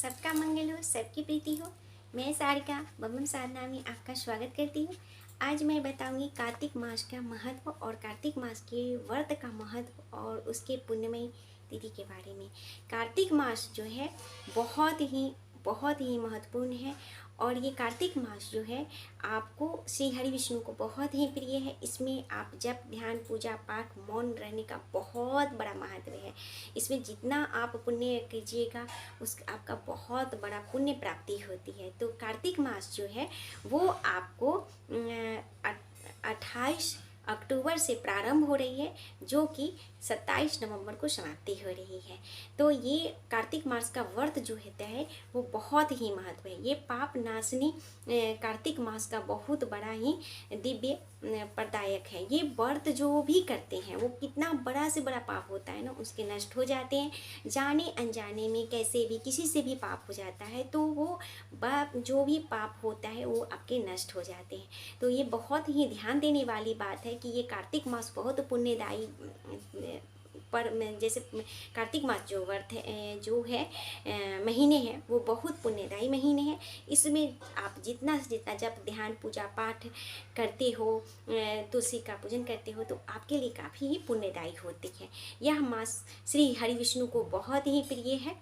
सबका मंगल हो, सबकी प्रीति हो। मैं सारिका बमन साधना में आपका स्वागत करती हूँ। आज मैं बताऊंगी कार्तिक मास का महत्व और कार्तिक मास के व्रत का महत्व और उसके पुण्यमयी तिथि के बारे में। कार्तिक मास जो है बहुत ही महत्वपूर्ण है और ये कार्तिक मास जो है आपको श्री हरि विष्णु को बहुत ही प्रिय है। इसमें आप जप ध्यान पूजा पाठ मौन रहने का बहुत बड़ा महत्व है। इसमें जितना आप पुण्य कीजिएगा उस आपका बहुत बड़ा पुण्य प्राप्ति होती है। तो कार्तिक मास जो है वो आपको 28 अक्टूबर से प्रारंभ हो रही है, जो कि 27 नवंबर को समाप्ति हो रही है। तो ये कार्तिक मास का व्रत जो होता है वो बहुत ही महत्व है। ये पाप नाशनी कार्तिक मास का बहुत बड़ा ही दिव्य प्रदायक है। ये व्रत जो भी करते हैं वो कितना बड़ा से बड़ा पाप होता है ना, उसके नष्ट हो जाते हैं। जाने अनजाने में कैसे भी किसी से भी पाप हो जाता है तो वो जो भी पाप होता है वो आपके नष्ट हो जाते हैं। तो ये बहुत ही ध्यान देने वाली बात है कि ये कार्तिक मास बहुत पुण्यदायी पर जैसे कार्तिक मास जो व्रत है जो है महीने हैं वो बहुत पुण्यदायी महीने हैं। इसमें आप जितना से जितना जब ध्यान पूजा पाठ करते हो, तुलसी का पूजन करते हो तो आपके लिए काफ़ी ही पुण्यदायी होती है। यह मास श्री हरि विष्णु को बहुत ही प्रिय है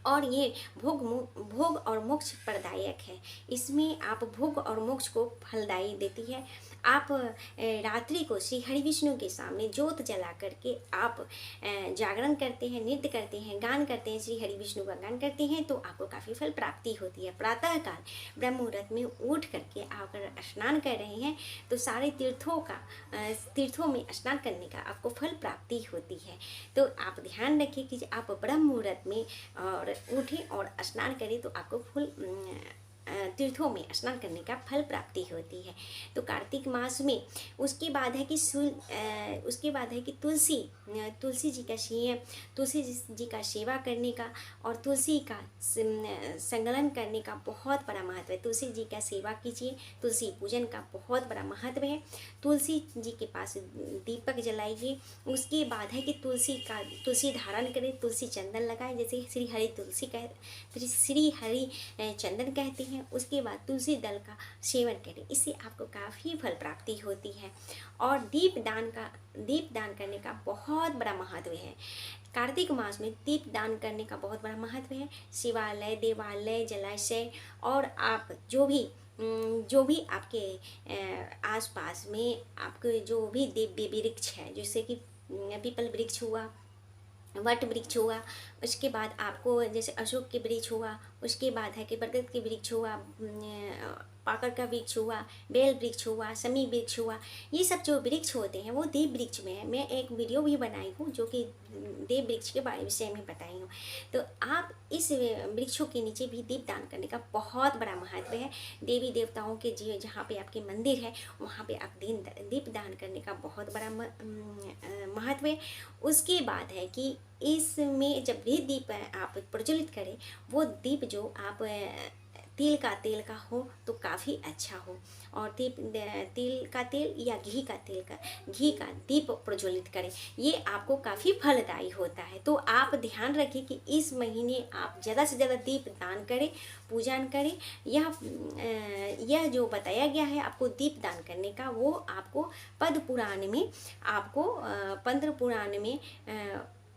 और ये भोग और मोक्ष प्रदायक है। इसमें आप भोग और मोक्ष को फलदायी देती है। आप रात्रि को श्री हरि विष्णु के सामने ज्योत जला करके आप जागरण करते हैं, नृत्य करते हैं, गान करते हैं, श्री हरि विष्णु का गान करते हैं तो आपको काफ़ी फल प्राप्ति होती है। प्रातः काल ब्रह्म मुहूर्त में उठ करके आप अगर स्नान कर रहे हैं तो सारे तीर्थों में स्नान करने का आपको फल प्राप्ति होती है। तो आप ध्यान रखिए कि आप ब्रह्म मुहूर्त में और उठें और स्नान करें तो आपको फुल तीर्थों में स्नान करने का फल प्राप्ति होती है। तो कार्तिक मास में उसके बाद है कि तुलसी जी का सेवा करने का और तुलसी का संकलन करने का बहुत बड़ा महत्व है। तुलसी जी का सेवा कीजिए, तुलसी पूजन का बहुत बड़ा महत्व है। तुलसी जी के पास दीपक जलाइए। उसके बाद है कि तुलसी धारण करें, तुलसी चंदन लगाएं, जैसे श्री हरि चंदन कहते हैं। उसके बाद तुलसी दल का सेवन करें, इससे आपको काफ़ी फल प्राप्ति होती है। और दीप दान करने का बहुत बड़ा महत्व है। कार्तिक मास में दीप दान करने का बहुत बड़ा महत्व है। शिवालय, देवालय, जलाशय और आप जो भी आपके आसपास में आपके जो भी दिव्य वृक्ष है, जैसे कि पीपल वृक्ष हुआ, वट वृक्ष हुआ, उसके बाद आपको जैसे अशोक के वृक्ष हुआ, उसके बाद है कि बरगद के वृक्ष हुआ, पाकड़ का वृक्ष हुआ, बेल वृक्ष हुआ, समी वृक्ष हुआ, ये सब जो वृक्ष होते हैं वो देव वृक्ष में है। मैं एक वीडियो भी बनाई हूँ जो कि देव वृक्ष के विषय में बताई हूँ। तो आप इस वृक्षों के नीचे भी दीप दान करने का बहुत बड़ा महत्व है। देवी देवताओं के जहाँ पे आपके मंदिर है वहाँ पे आप दीप दान करने का बहुत बड़ा महत्व है। उसके बाद है कि इसमें जब भी दीप आप प्रज्वलित करें वो दीप जो आप तिल का हो तो काफ़ी अच्छा हो। और तिल का तेल या घी का दीप प्रज्वलित करें, ये आपको काफ़ी फलदायी होता है। तो आप ध्यान रखें कि इस महीने आप ज़्यादा से ज़्यादा दीप दान करें, पूजन करें। यह जो बताया गया है आपको दीप दान करने का, वो आपको पद्म पुराण में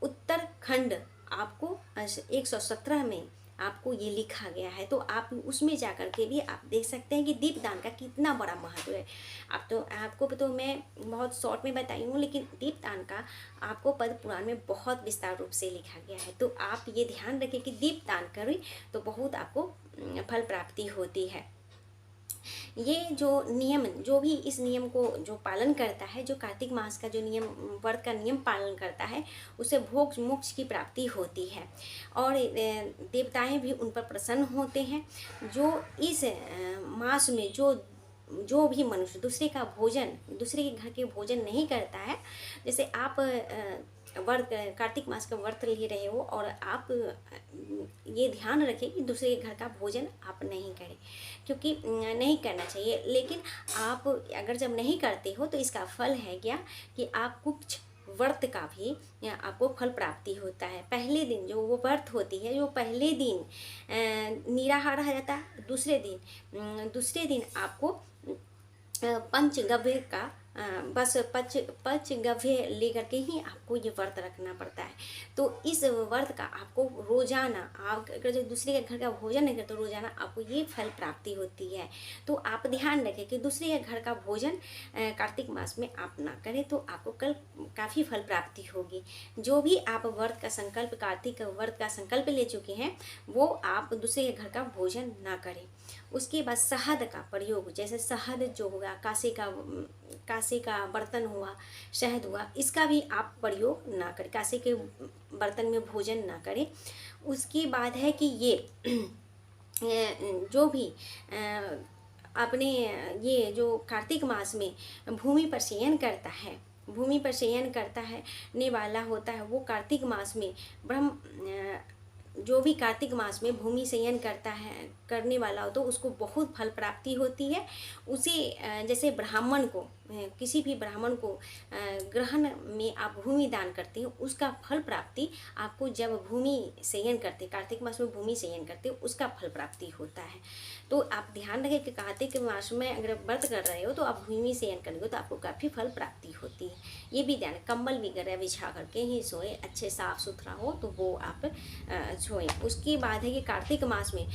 उत्तरखंड आपको 117 में आपको ये लिखा गया है। तो आप उसमें जा कर के भी आप देख सकते हैं कि दीपदान का कितना बड़ा महत्व है। आपको तो मैं बहुत शॉर्ट में बताई हूँ, लेकिन दीपदान का आपको पद्म पुराण में बहुत विस्तार रूप से लिखा गया है। तो आप ये ध्यान रखें कि दीपदान करें तो बहुत आपको फल प्राप्ति होती है। ये जो भी इस नियम को जो पालन करता है, जो कार्तिक मास का जो व्रत का नियम पालन करता है, उसे भोग मोक्ष की प्राप्ति होती है और देवताएं भी उन पर प्रसन्न होते हैं। जो इस मास में जो भी मनुष्य दूसरे के घर के भोजन नहीं करता है, जैसे आप कार्तिक मास का व्रत ले रहे हो और आप ये ध्यान रखें कि दूसरे के घर का भोजन आप नहीं करें, क्योंकि नहीं करना चाहिए। लेकिन आप अगर जब नहीं करते हो तो इसका फल है क्या कि आप कुछ व्रत का भी आपको फल प्राप्ति होता है। पहले दिन जो वो व्रत होती है, जो पहले दिन निराहार रह जाता है, दूसरे दिन आपको पंचगव्य का बस पंचगव्य लेकर के ही आपको ये व्रत रखना पड़ता है। तो इस व्रत का आपको रोजाना, आप अगर जो दूसरे के घर का भोजन नहीं करते तो रोजाना आपको ये फल प्राप्ति होती है। तो आप ध्यान रखें कि दूसरे के घर का भोजन कार्तिक मास में आप ना करें, तो आपको कल काफ़ी फल प्राप्ति होगी। जो भी आप व्रत का संकल्प, कार्तिक व्रत का संकल्प ले चुके हैं, वो आप दूसरे के घर का भोजन ना करें। उसके बाद शहद का प्रयोग, जैसे शहद जो होगा, कासे का बर्तन हुआ, शहद हुआ, इसका भी आप प्रयोग ना करें, कासे के बर्तन में भोजन ना करें। उसके बाद है कि ये जो भी अपने ये जो कार्तिक मास में भूमि पर शयन करता है, भूमि पर शयन करता है ने वाला होता है, वो कार्तिक मास में जो भी कार्तिक मास में भूमि शयन करता है, करने वाला हो, तो उसको बहुत फल प्राप्ति होती है। उसे जैसे ब्राह्मण को, किसी भी ब्राह्मण को ग्रहण में आप भूमि दान करते हो, उसका फल प्राप्ति आपको जब भूमि शयन करते, कार्तिक मास में भूमि शयन करते हो, उसका फल प्राप्ति होता है। तो आप ध्यान रखें कि कार्तिक मास में अगर व्रत कर रहे हो तो आप भूमि शयन करेंगे तो आपको काफ़ी फल प्राप्ति होती है। ये भी ध्यान, कंबल वगैरह बिछा करके ही सोए, अच्छे साफ सुथरा हो तो वो आप सोएं। उसके बाद है कि कार्तिक मास में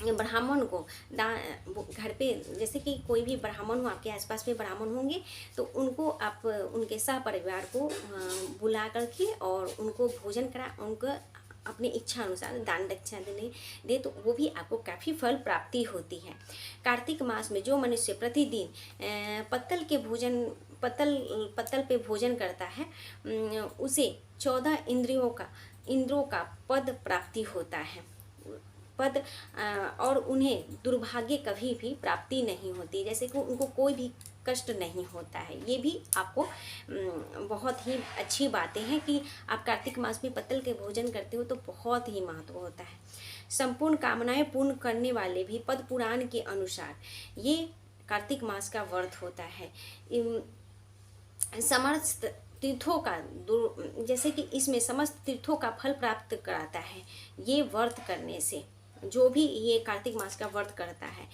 ब्राह्मण को घर पे, जैसे कि कोई भी ब्राह्मण हो, आपके आसपास में ब्राह्मण होंगे, तो उनको आप उनके सह परिवार को बुला करके और उनको भोजन करा, उनको अपनी इच्छा अनुसार दान दक्षिणा दे तो वो भी आपको काफ़ी फल प्राप्ति होती है। कार्तिक मास में जो मनुष्य प्रतिदिन पत्तल पे भोजन करता है, उसे 14 इंद्रियों का पद प्राप्ति होता है, पद, और उन्हें दुर्भाग्य कभी भी प्राप्ति नहीं होती, जैसे कि उनको कोई भी कष्ट नहीं होता है। ये भी आपको बहुत ही अच्छी बातें हैं कि आप कार्तिक मास में पत्तल के भोजन करते हो तो बहुत ही महत्व होता है। संपूर्ण कामनाएं पूर्ण करने वाले भी पद्म पुराण के अनुसार ये कार्तिक मास का व्रत होता है। समस्त तीर्थों का जैसे कि इसमें समस्त तीर्थों का फल प्राप्त कराता है ये व्रत करने से, जो भी ये कार्तिक मास का व्रत करता है।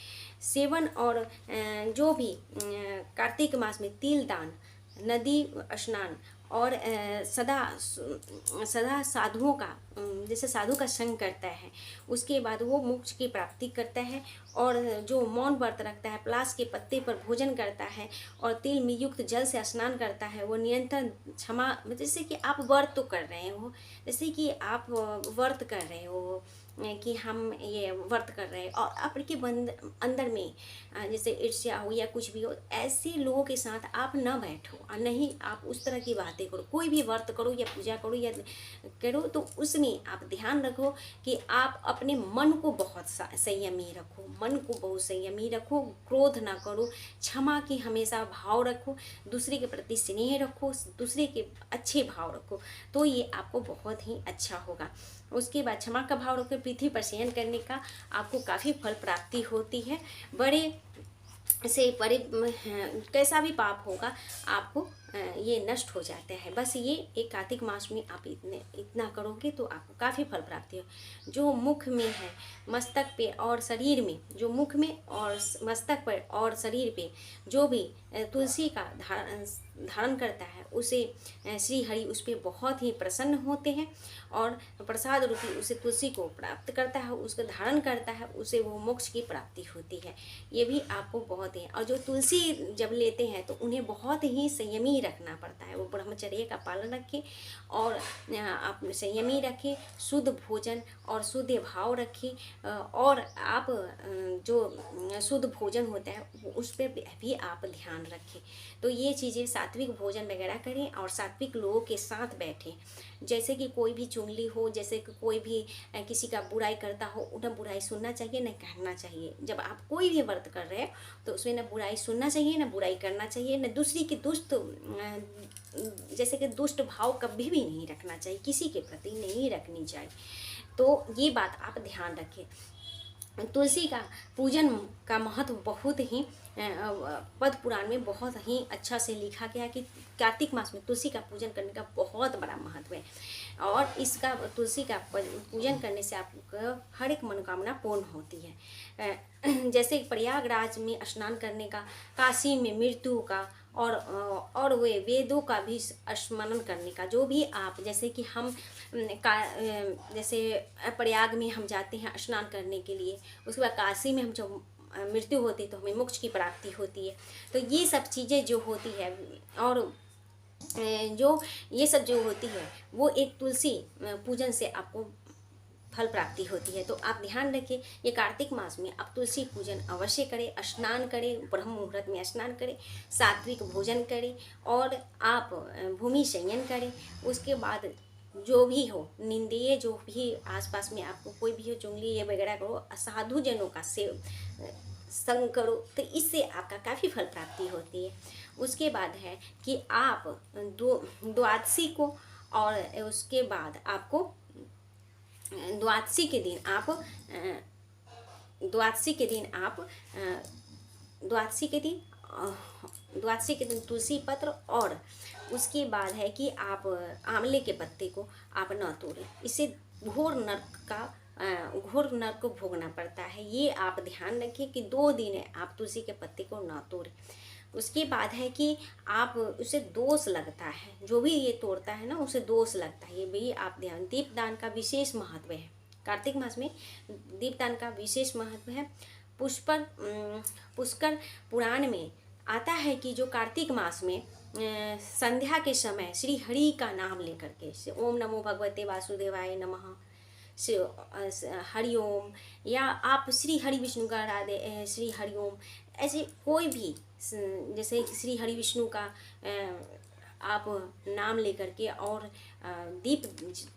सेवन और जो भी कार्तिक मास में तिल दान, नदी स्नान और सदा साधुओं का, जैसे साधु का संग करता है, उसके बाद वो मोक्ष की प्राप्ति करता है। और जो मौन व्रत रखता है, प्लास के पत्ते पर भोजन करता है और तिल में युक्त जल से स्नान करता है, वो निरंतर क्षमा, जैसे कि आप व्रत तो कर रहे हो, जैसे कि आप व्रत कर रहे हो कि हम ये व्रत कर रहे हैं, और आपके अंदर में जैसे ईर्ष्या हो या कुछ भी हो, ऐसे लोगों के साथ आप न बैठो और नहीं आप उस तरह की बातें करो। कोई भी व्रत करो या पूजा करो या करो तो उसमें आप ध्यान रखो कि आप अपने मन को बहुत संयमी रखो, मन को बहुत संयमी रखो, क्रोध ना करो, क्षमा की हमेशा भाव रखो, दूसरे के प्रति स्नेह रखो, दूसरे के अच्छे भाव रखो, तो ये आपको बहुत ही अच्छा होगा। उसके बाद क्षमा का भाव रखकर पृथ्वी पर शयन करने का आपको काफ़ी फल प्राप्ति होती है। बड़े कैसा भी पाप होगा आपको ये नष्ट हो जाते हैं। बस ये एक कार्तिक मास में आप इतना करोगे तो आपको काफ़ी फल प्राप्ति हो। जो मुख में है, मस्तक पे और शरीर में, जो मुख में और मस्तक पर और शरीर पे जो भी तुलसी का धारण करता है, उसे श्री हरि उस पर बहुत ही प्रसन्न होते हैं और प्रसाद रूपी उसे तुलसी को प्राप्त करता है, उसका धारण करता है, उसे वो मोक्ष की प्राप्ति होती है। ये भी आपको बहुत ही, और जो तुलसी जब लेते हैं तो उन्हें बहुत ही संयमी रखना पड़ता है, वो ब्रह्मचर्य का पालन रखें और आप संयमी रखें, शुद्ध भोजन और शुद्ध भाव रखें, और आप जो शुद्ध भोजन होता है उस पर भी आप ध्यान रखें। तो ये चीज़ें, सात्विक भोजन वगैरह करें और सात्विक लोगों के साथ बैठें। जैसे कि कोई भी चुगली हो, जैसे कि कोई भी किसी का बुराई करता हो, उन्हें बुराई सुनना चाहिए, न कहना चाहिए। जब आप कोई भी व्रत कर रहे हैं तो उसमें न बुराई सुनना चाहिए, न बुराई करना चाहिए, न दूसरी की जैसे कि दुष्ट भाव कभी भी नहीं रखना चाहिए, किसी के प्रति नहीं रखनी चाहिए। तो ये बात आप ध्यान रखें। तुलसी का पूजन का महत्व बहुत ही पद्म पुराण में बहुत ही अच्छा से लिखा गया है कि कार्तिक मास में तुलसी का पूजन करने का बहुत बड़ा महत्व है। और इसका तुलसी का पूजन करने से आपको हर एक मनोकामना पूर्ण होती है। जैसे प्रयागराज में स्नान करने का, काशी में मृत्यु का, और वे वेदों का भी स्मरण करने का, जो भी आप जैसे कि हम जैसे प्रयाग में हम जाते हैं स्नान करने के लिए, उसके बाद काशी में हम जब मृत्यु होती है तो हमें मोक्ष की प्राप्ति होती है। तो ये सब चीज़ें जो होती है, और जो ये सब जो होती है वो एक तुलसी पूजन से आपको फल प्राप्ति होती है। तो आप ध्यान रखें, ये कार्तिक मास में आप तुलसी पूजन अवश्य करें, स्नान करें, ब्रह्म मुहूर्त में स्नान करें, सात्विक भोजन करें, और आप भूमि शयन करें। उसके बाद जो भी हो निंदनीय, जो भी आसपास में आपको कोई भी हो चुगली ये वगैरह करो, साधु जनों का सेव संग करो, तो इससे आपका काफ़ी फल प्राप्ति होती है। उसके बाद है कि आप द्वादशी को, और उसके बाद आपको द्वादशी के दिन आप द्वादशी के दिन आप द्वादशी के दिन द्वादशी के दिन तुलसी पत्र, और उसके बाद है कि आप आंवले के पत्ते को आप न तोड़ें, इससे घोर नरक को भोगना पड़ता है। ये आप ध्यान रखें कि 2 दिन है आप तुलसी के पत्ते को न तोड़ें। उसके बाद है कि आप उसे दोष लगता है, जो भी ये तोड़ता है ना उसे दोष लगता है। ये भी आप ध्यान, दीपदान का विशेष महत्व है। कार्तिक मास में दीपदान का विशेष महत्व है। पुष्कर पुराण में आता है कि जो कार्तिक मास में संध्या के समय श्री हरि का नाम लेकर के, ओम नमो भगवते वासुदेवाय नमः, हरिओम, या आप श्री हरि विष्णु का राधे श्री हरिओम, ऐसे कोई भी जैसे श्री हरि विष्णु का आप नाम लेकर के और दीप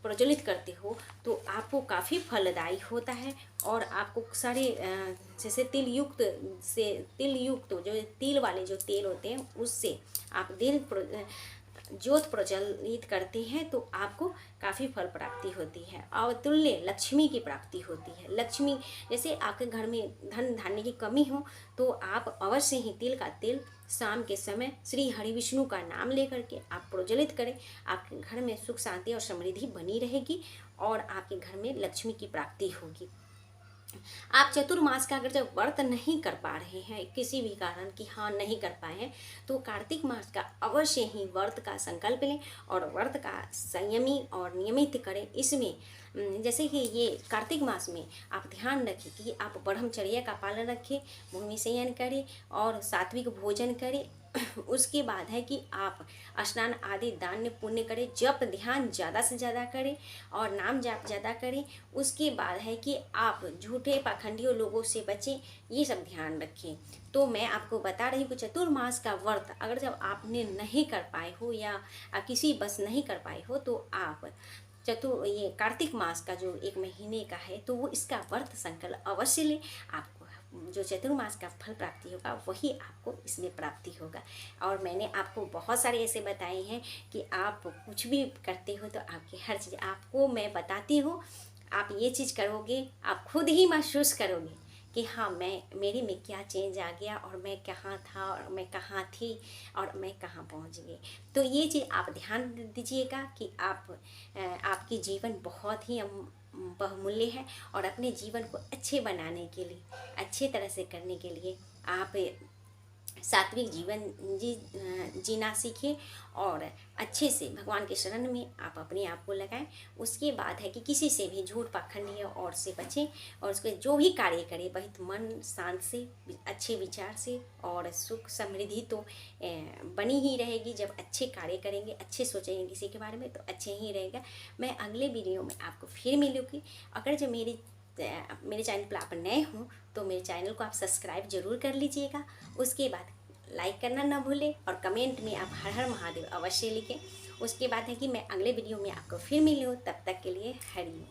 प्रज्वलित करते हो तो आपको काफ़ी फलदायी होता है। और आपको सारे जैसे तिल युक्त जो तिल वाले जो तेल होते हैं उससे आप ज्योत प्रज्वलित करते हैं तो आपको काफ़ी फल प्राप्ति होती है। और तुल्य लक्ष्मी की प्राप्ति होती है। लक्ष्मी, जैसे आपके घर में धन धान्य की कमी हो तो आप अवश्य ही तिल का तेल शाम के समय श्री हरि विष्णु का नाम लेकर के आप प्रज्वलित करें। आपके घर में सुख शांति और समृद्धि बनी रहेगी और आपके घर में लक्ष्मी की प्राप्ति होगी। आप चतुर्मास का अगर जब व्रत नहीं कर पा रहे हैं किसी भी कारण कि हाँ नहीं कर पाए हैं, तो कार्तिक मास का अवश्य ही व्रत का संकल्प लें और व्रत का संयमी और नियमित करें। इसमें जैसे कि ये कार्तिक मास में आप ध्यान रखें कि आप ब्रह्मचर्य का पालन रखें, भूमि शयन करें और सात्विक भोजन करें। उसके बाद है कि आप स्नान आदि दान पुण्य करें, जप ध्यान ज़्यादा से ज़्यादा करें और नाम जाप ज़्यादा करें। उसके बाद है कि आप झूठे पाखंडियों लोगों से बचें, ये सब ध्यान रखें। तो मैं आपको बता रही हूँ कि चतुर्मास का व्रत अगर जब आपने नहीं कर पाए हो या किसी बस नहीं कर पाए हो तो आप ये कार्तिक मास का जो 1 महीने का है तो वो इसका व्रत संकल्प अवश्य लें। आपको जो चतुर्मास का फल प्राप्ति होगा वही आपको इसमें प्राप्ति होगा। और मैंने आपको बहुत सारे ऐसे बताए हैं कि आप कुछ भी करते हो तो आपकी हर चीज़ आपको मैं बताती हूँ, आप ये चीज़ करोगे आप खुद ही महसूस करोगे कि हाँ मेरे में क्या चेंज आ गया और मैं कहाँ था और मैं कहाँ थी और मैं कहाँ पहुँच गई। तो ये चीज़ आप ध्यान दीजिएगा कि आपकी जीवन बहुत ही बहुमूल्य है और अपने जीवन को अच्छे बनाने के लिए, अच्छे तरह से करने के लिए आप सात्विक जीवन जीना सीखिए और अच्छे से भगवान के शरण में आप अपने आप को लगाएं। उसके बाद है कि किसी से भी झूठ पाखंड और से बचें और उसके जो भी कार्य करें बहुत मन शांत से, अच्छे विचार से, और सुख समृद्धि तो बनी ही रहेगी। जब अच्छे कार्य करेंगे, अच्छे सोचेंगे किसी के बारे में तो अच्छे ही रहेगा। मैं अगले वीडियो में आपको फिर मिलूँगी। अगर जब मेरे चैनल पर आप नए हों तो मेरे चैनल को आप सब्सक्राइब जरूर कर लीजिएगा। उसके बाद लाइक करना ना भूलें और कमेंट में आप हर हर महादेव अवश्य लिखें। उसके बाद है कि मैं अगले वीडियो में आपको फिर मिलूँ, तब तक के लिए हरि ओम।